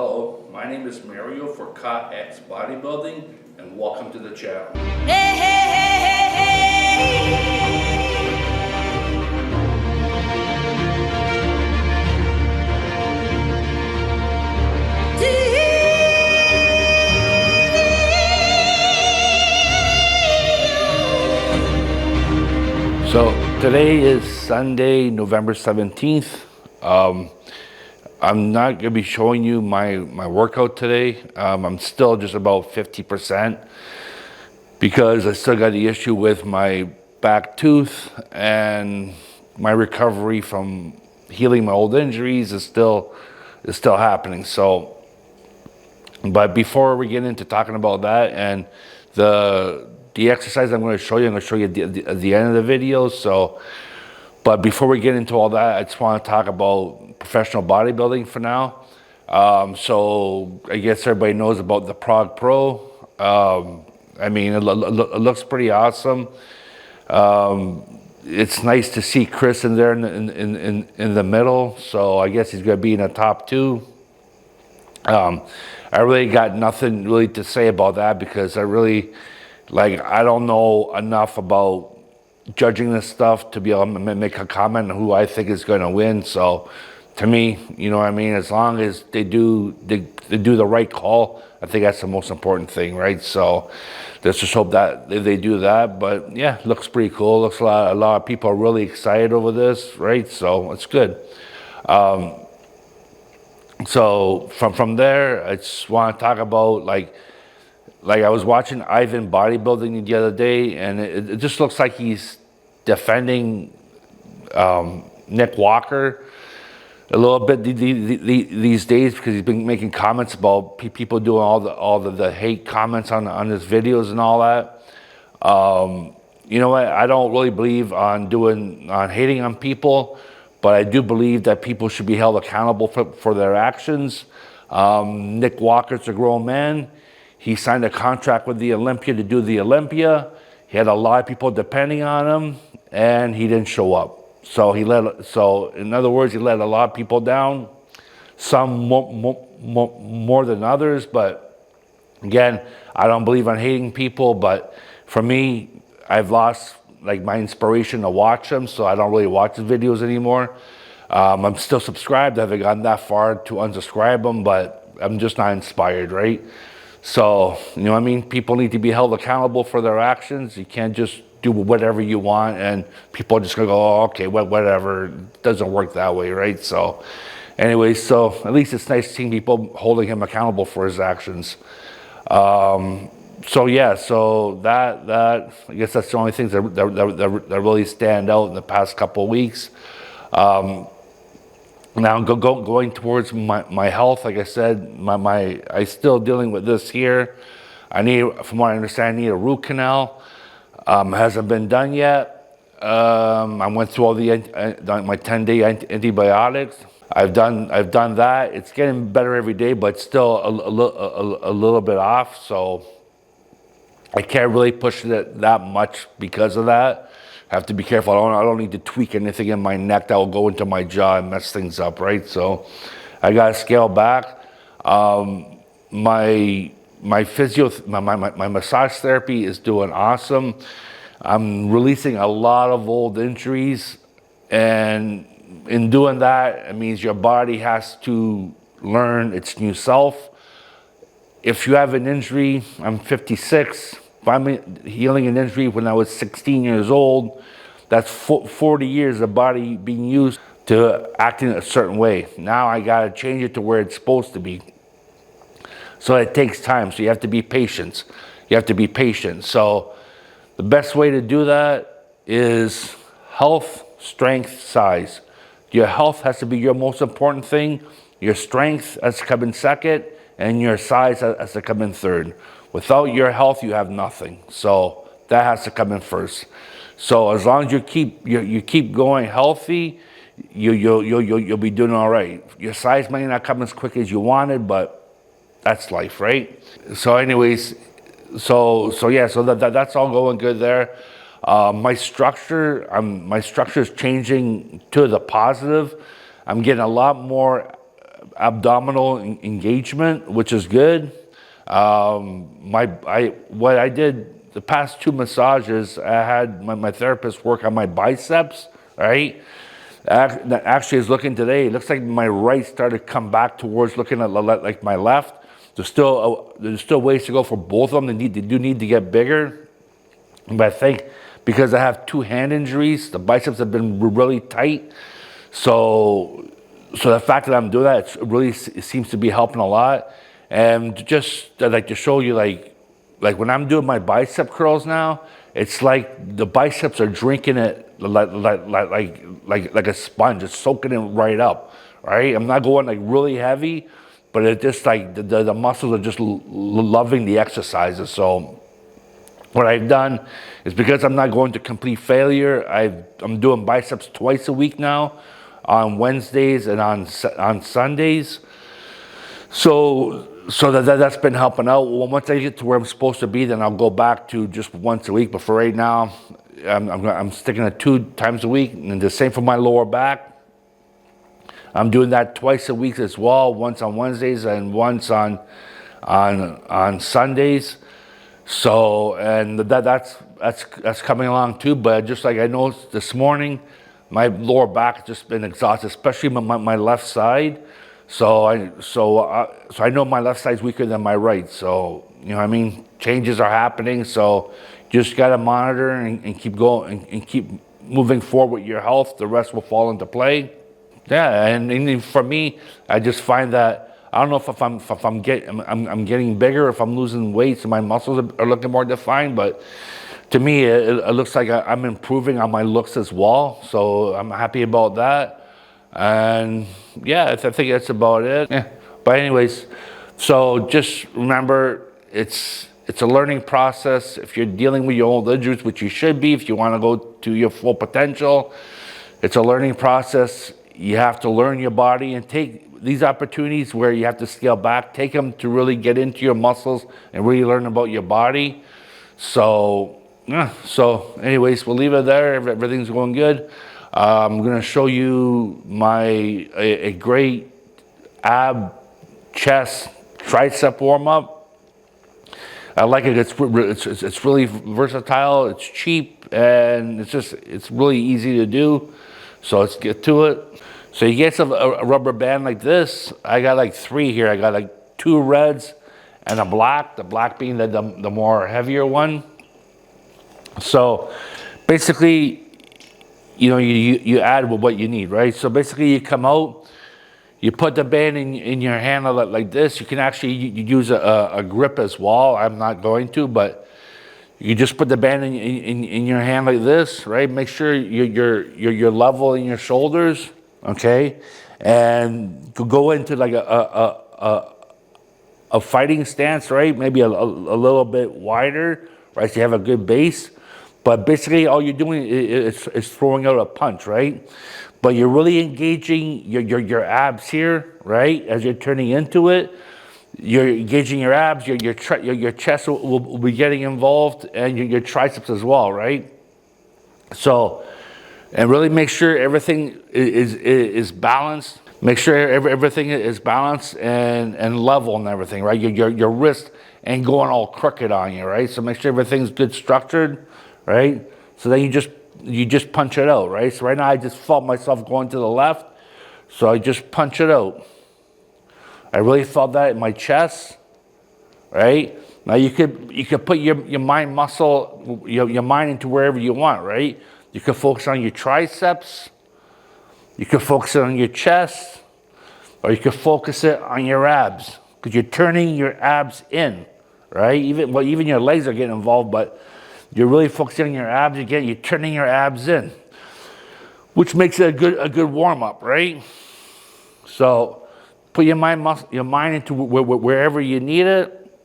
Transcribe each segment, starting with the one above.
Hello, my name is Mario for X Bodybuilding, and welcome to the channel. Hey, hey, hey, hey, So today is Sunday, November 17th. I'm not gonna be showing you my workout today. I'm still just about 50% because I still got the issue with my back tooth, and my recovery from healing my old injuries is still happening. So, but before we get into talking about that and the exercise I'm going to show you, I'm going to show you at the end of the video. So, but before we get into all that, I just want to talk about professional bodybuilding for now. So I guess everybody knows about the Prog Pro. I mean, it looks pretty awesome. It's nice to see Chris in there in the middle. So I guess he's going to be in the top two. I really got nothing really to say about that because I don't know enough about judging this stuff to be able to make a comment on who I think is going to win. So to me, you know what I mean, as long as they do the right call, I think that's the most important thing, right? So let's just hope that they do that. But yeah, looks pretty cool. Looks a lot of people are really excited over this, right? So it's good. So from there, I just want to talk about like I was watching Ivan bodybuilding the other day, and it just looks like he's defending Nick Walker a little bit these days, because he's been making comments about people doing all the hate comments on his videos and all that. You know what? I don't really believe on hating on people, but I do believe that people should be held accountable for their actions. Nick Walker's a grown man. He signed a contract with the Olympia to do the Olympia. He had a lot of people depending on him, and he didn't show up. So in other words, he let a lot of people down, some more than others. But again, I don't believe on hating people, but for me, I've lost like my inspiration to watch him, so I don't really watch his videos anymore. I'm still subscribed. I haven't gotten that far to unsubscribe him, but I'm just not inspired, right? So, you know what I mean? People need to be held accountable for their actions. You can't just do whatever you want and people are just gonna go, oh, okay, whatever. It doesn't work that way, right? So anyway, so at least it's nice seeing people holding him accountable for his actions. So yeah, so that I guess that's the only things that really stand out in the past couple of weeks. Now going towards my health, like I said, I still dealing with this here. From what I understand, I need a root canal. Hasn't been done yet. I went through all my 10-day antibiotics. I've done that. It's getting better every day, but still a little bit off. So I can't really push it that much because of that. I have to be careful. I don't need to tweak anything in my neck that will go into my jaw and mess things up, right? So I got to scale back. My massage therapy is doing awesome. I'm releasing a lot of old injuries, and in doing that, it means your body has to learn its new self. If you have an injury, I'm 56. If I'm healing an injury when I was 16 years old, that's 40 years of body being used to acting a certain way. Now I got to change it to where it's supposed to be. So it takes time. So you have to be patient. So the best way to do that is health, strength, size. Your health has to be your most important thing. Your strength has to come in second, and your size has to come in third. Without your health, you have nothing. So that has to come in first. So as long as you keep going healthy, you'll be doing all right. Your size may not come as quick as you wanted, but that's life, right? So anyways, so that's all going good there. My structure is changing to the positive. I'm getting a lot more abdominal engagement, which is good. What I did the past 2 massages, I had my therapist work on my biceps, right? Actually, is looking today. It looks like my right started to come back towards looking at like my left. There's still ways to go for both of them. They do need to get bigger, but I think because I have 2 hand injuries, the biceps have been really tight. So the fact that I'm doing that, it seems to be helping a lot. And just like to show you, like when I'm doing my bicep curls now, it's like the biceps are drinking it like a sponge. It's soaking it right up, right? I'm not going like really heavy, but it's just like the muscles are just loving the exercises. So what I've done is, because I'm not going to complete failure, I'm doing biceps twice a week now, on Wednesdays and on Sundays. So that's been helping out. Well, once I get to where I'm supposed to be, then I'll go back to just once a week. But for right now, I'm sticking to 2 times a week, and the same for my lower back. I'm doing that twice a week as well, once on Wednesdays and once on Sundays. So, and that's coming along too. But just like I noticed this morning, my lower back has just been exhausted, especially my left side. So I know my left side's weaker than my right. So, you know what I mean? Changes are happening. So just got to monitor and keep going and keep moving forward with your health. The rest will fall into play. Yeah, and for me, I just find that I don't know if I'm getting bigger, if I'm losing weight, so my muscles are looking more defined. But to me, it looks like I'm improving on my looks as well. So I'm happy about that. And yeah, I think that's about it. Yeah. But anyways, so just remember, it's a learning process. If you're dealing with your old injuries, which you should be, if you want to go to your full potential, it's a learning process. You have to learn your body and take these opportunities where you have to scale back, take them to really get into your muscles and really learn about your body. So, yeah. So anyways, we'll leave it there. Everything's going good. I'm going to show you a great ab, chest, tricep warm-up. I like it. It's really versatile. It's cheap, and it's really easy to do. So let's get to it. So you get a rubber band like this. I got like 3 here. I got like 2 reds and a black. The black being the more heavier one. So basically, you add what you need, right? So basically you come out, you put the band in your hand like this. You can actually use a grip as well. I'm not going to, but you just put the band in your hand like this, right? Make sure you're level in your shoulders, okay? And go into like a fighting stance, right? Maybe a little bit wider, right? So you have a good base. But basically, all you're doing is throwing out a punch, right? But you're really engaging your abs here, right? As you're turning into it, you're engaging your abs. Your chest will be getting involved, and your triceps as well, right? So, and really make sure everything is balanced. Make sure everything is balanced and level and everything, right? Your wrist ain't going all crooked on you, right? So make sure everything's good structured. Right? So then you just punch it out, right? So right now I just felt myself going to the left, so I just punch it out. I really felt that in my chest, right? Now you could put your mind muscle, your mind into wherever you want, right? You could focus on your triceps, you could focus it on your chest, or you could focus it on your abs, because you're turning your abs in, right? Even your legs are getting involved, but you're really focusing on your abs. You're turning your abs in, which makes it a good warm up, right? So put your mind into wherever you need it,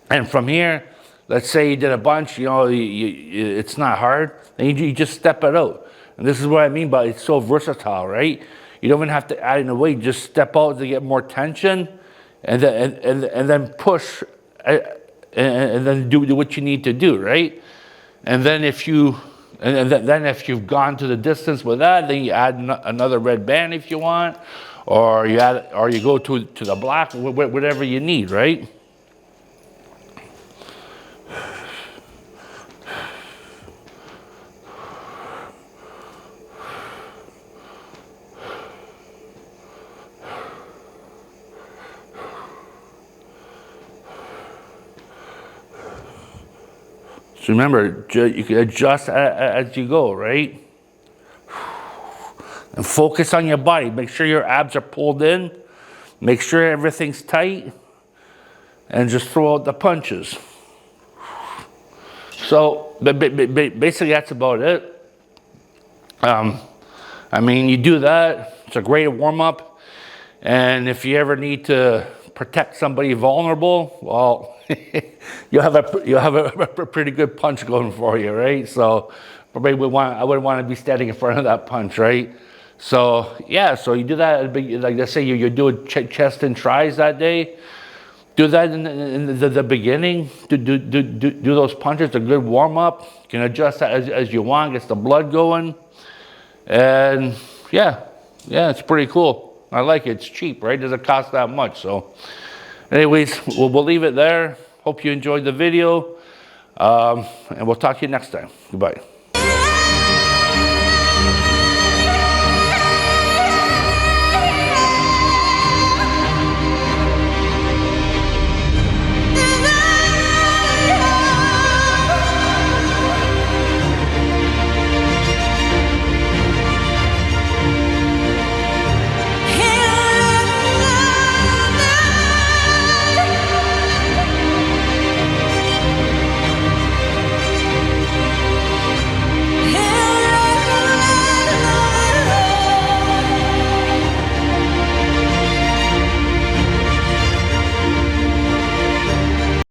and from here, let's say you did a bunch. It's not hard. Then you just step it out, and this is what I mean by it's so versatile, right? You don't even have to add in a weight. Just step out to get more tension, and then push, and then do what you need to do, right? And then if you've gone to the distance with that, then you add another red band if you want, or you go to the block, whatever you need, right? So remember, you can adjust as you go, right? And focus on your body. Make sure your abs are pulled in. Make sure everything's tight. And just throw out the punches. So basically that's about it. I mean, you do that. It's a great warm-up. And if you ever need to protect somebody vulnerable, well, you'll have a pretty good punch going for you, right? So probably I wouldn't want to be standing in front of that punch, right? So yeah, so you do that. Like let's say you're doing chest and tris that day. Do that in the beginning. Do those punches. A good warm up. You can adjust that as you want. Gets the blood going. And yeah, it's pretty cool. I like it. It's cheap, right? Doesn't cost that much. So, anyways, we'll leave it there. Hope you enjoyed the video, and we'll talk to you next time. Goodbye.